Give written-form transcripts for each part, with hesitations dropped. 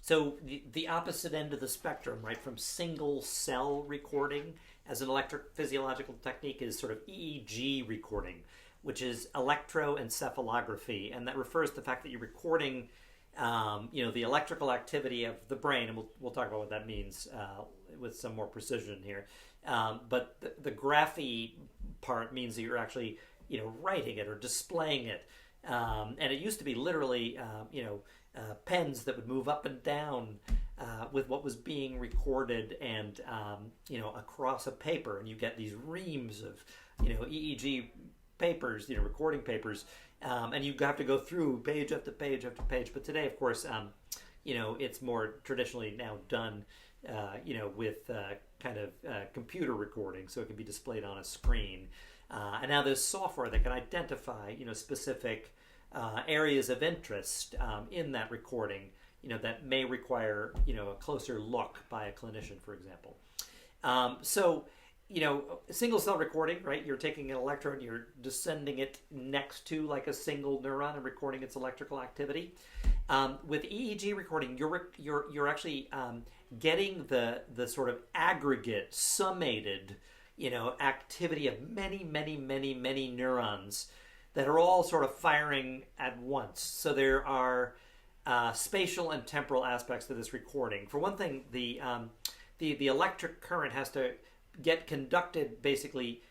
So the opposite end of the spectrum, right, from single cell recording as an electrophysiological technique is sort of EEG recording, which is electroencephalography, and that refers to the fact that you're recording, the electrical activity of the brain, and we'll talk about what that means with some more precision here. But the graphy part means that you're actually, writing it or displaying it, and it used to be literally, pens that would move up and down with what was being recorded, and across a paper, and you get these reams of EEG papers, recording papers, and you have to go through page after page after page. But today, of course, it's more traditionally now done, with computer recording, so it can be displayed on a screen. And now there's software that can identify, specific areas of interest in that recording, that may require, a closer look by a clinician, for example. Single cell recording, right? You're taking an electrode, you're descending it next to like a single neuron and recording its electrical activity. With EEG recording, you're actually getting the sort of aggregate, summated, activity of many neurons that are all sort of firing at once. So there are spatial and temporal aspects to this recording. For one thing, the electric current has to get conducted basically,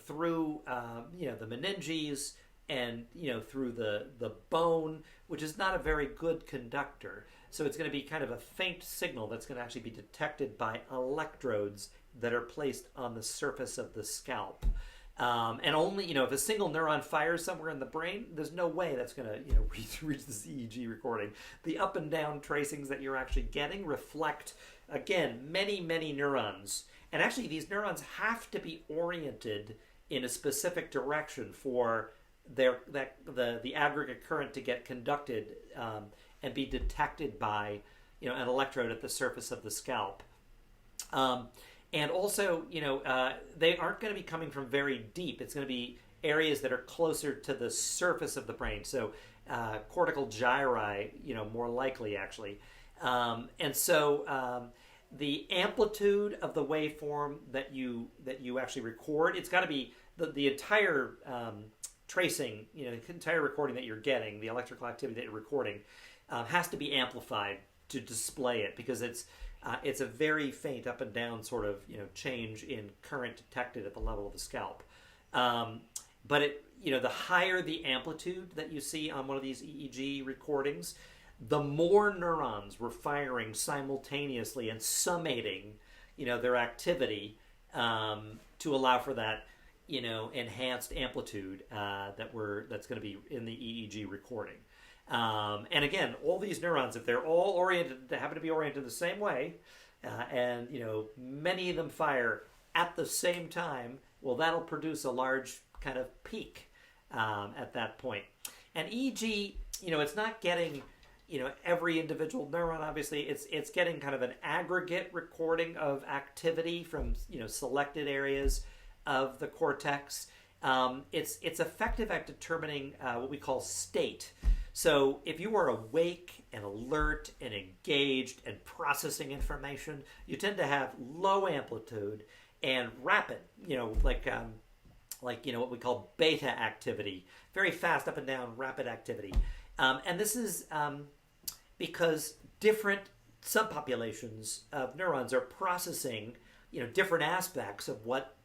through the meninges and through the bone, which is not a very good conductor. So it's going to be kind of a faint signal that's going to actually be detected by electrodes that are placed on the surface of the scalp. And only, if a single neuron fires somewhere in the brain, there's no way that's going to, reach this EEG recording. The up and down tracings that you're actually getting reflect, again, many neurons. And actually, these neurons have to be oriented in a specific direction for the aggregate current to get conducted and be detected by, an electrode at the surface of the scalp. And also, they aren't going to be coming from very deep. It's going to be areas that are closer to the surface of the brain. So cortical gyri, more likely, actually. The amplitude of the waveform that you actually record, it's got to be the entire tracing, the entire recording that you're getting, the electrical activity that you're recording, has to be amplified to display it, because it's a very faint up and down sort of change in current detected at the level of the scalp. But the higher the amplitude that you see on one of these EEG recordings, the more neurons were firing simultaneously and summating, their activity to allow for that, enhanced amplitude that's going to be in the EEG recording. And again, all these neurons, if they're all happen to be oriented the same way, and many of them fire at the same time, well, that'll produce a large kind of peak at that point. And EEG, it's not getting every individual neuron. Obviously, it's getting kind of an aggregate recording of activity from selected areas of the cortex. It's effective at determining what we call state. So if you are awake and alert and engaged and processing information, you tend to have low amplitude and rapid, what we call beta activity, very fast up and down, rapid activity. And this is because different subpopulations of neurons are processing, different aspects of what,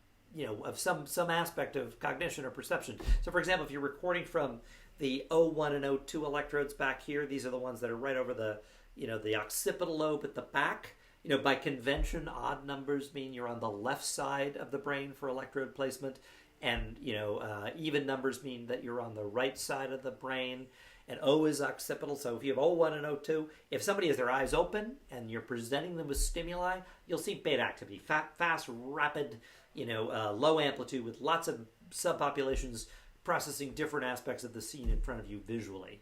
of some aspect of cognition or perception. So, for example, if you're recording from the O1 and O2 electrodes back here, these are the ones that are right over the, the occipital lobe at the back. By convention, odd numbers mean you're on the left side of the brain for electrode placement, and even numbers mean that you're on the right side of the brain. And O is occipital, so if you have O1 and O2, if somebody has their eyes open and you're presenting them with stimuli, you'll see beta activity, fast, rapid, low amplitude with lots of subpopulations processing different aspects of the scene in front of you visually.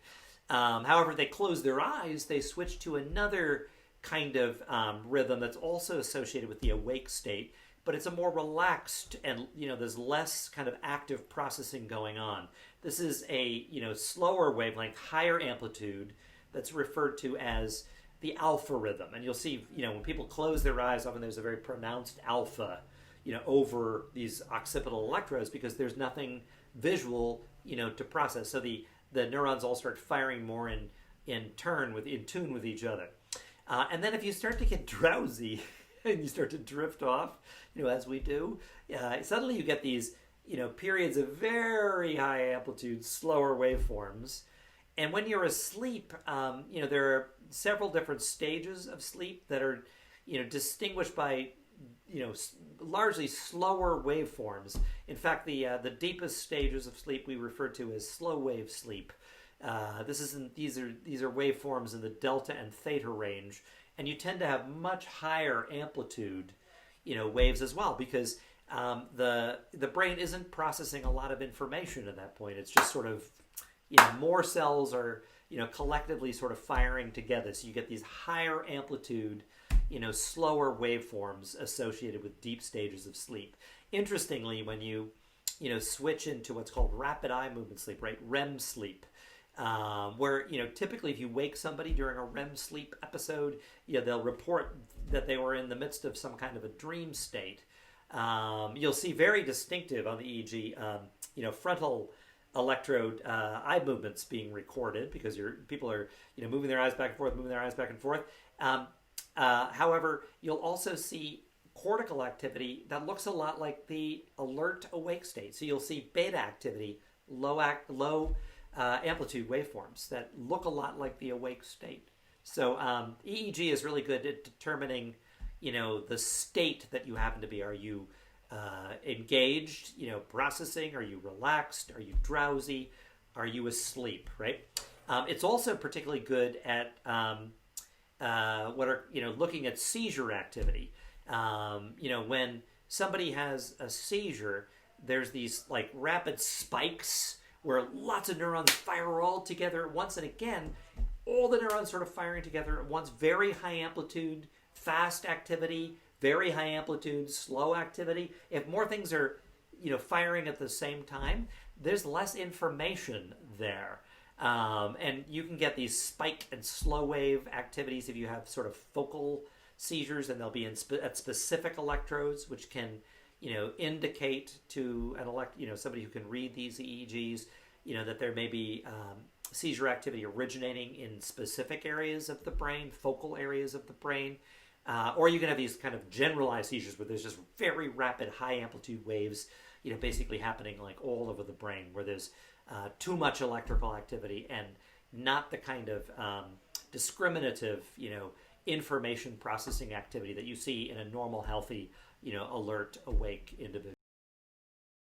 However, if they close their eyes, they switch to another kind of rhythm that's also associated with the awake state, but it's a more relaxed and, there's less kind of active processing going on. This is a, slower wavelength, higher amplitude that's referred to as the alpha rhythm. And you'll see, when people close their eyes, often there's a very pronounced alpha, over these occipital electrodes because there's nothing visual, to process. So the neurons all start firing more in tune with each other. And then if you start to get drowsy and you start to drift off, as we do, suddenly you get these, periods of very high amplitude, slower waveforms. And when you're asleep, there are several different stages of sleep that are, distinguished by, largely slower waveforms. In fact, the deepest stages of sleep we refer to as slow wave sleep. These are waveforms in the delta and theta range, and you tend to have much higher amplitude, waves as well, because the brain isn't processing a lot of information at that point. It's just sort of, more cells are, collectively sort of firing together. So you get these higher amplitude, slower waveforms associated with deep stages of sleep. Interestingly, when you, switch into what's called rapid eye movement sleep, right, REM sleep, where, typically if you wake somebody during a REM sleep episode, they'll report that they were in the midst of some kind of a dream state. You'll see very distinctive on the EEG, frontal electrode eye movements being recorded because people are, moving their eyes back and forth. However, you'll also see cortical activity that looks a lot like the alert awake state. So you'll see beta activity, low amplitude waveforms that look a lot like the awake state. So EEG is really good at determining, the state that you happen to be. Are you engaged, processing? Are you relaxed? Are you drowsy? Are you asleep, right? It's also particularly good at looking at seizure activity. When somebody has a seizure, there's these like rapid spikes where lots of neurons fire all together at once. And again, all the neurons sort of firing together at once, very high amplitude, fast activity, very high amplitude, slow activity. If more things are, firing at the same time, there's less information there. And you can get these spike and slow wave activities if you have sort of focal seizures, and they'll be at specific electrodes, which can, indicate to somebody who can read these EEGs, that there may be seizure activity originating in specific areas of the brain, focal areas of the brain. Or you can have these kind of generalized seizures where there's just very rapid high amplitude waves, basically happening like all over the brain, where there's too much electrical activity and not the kind of discriminative, information processing activity that you see in a normal, healthy, alert, awake individual.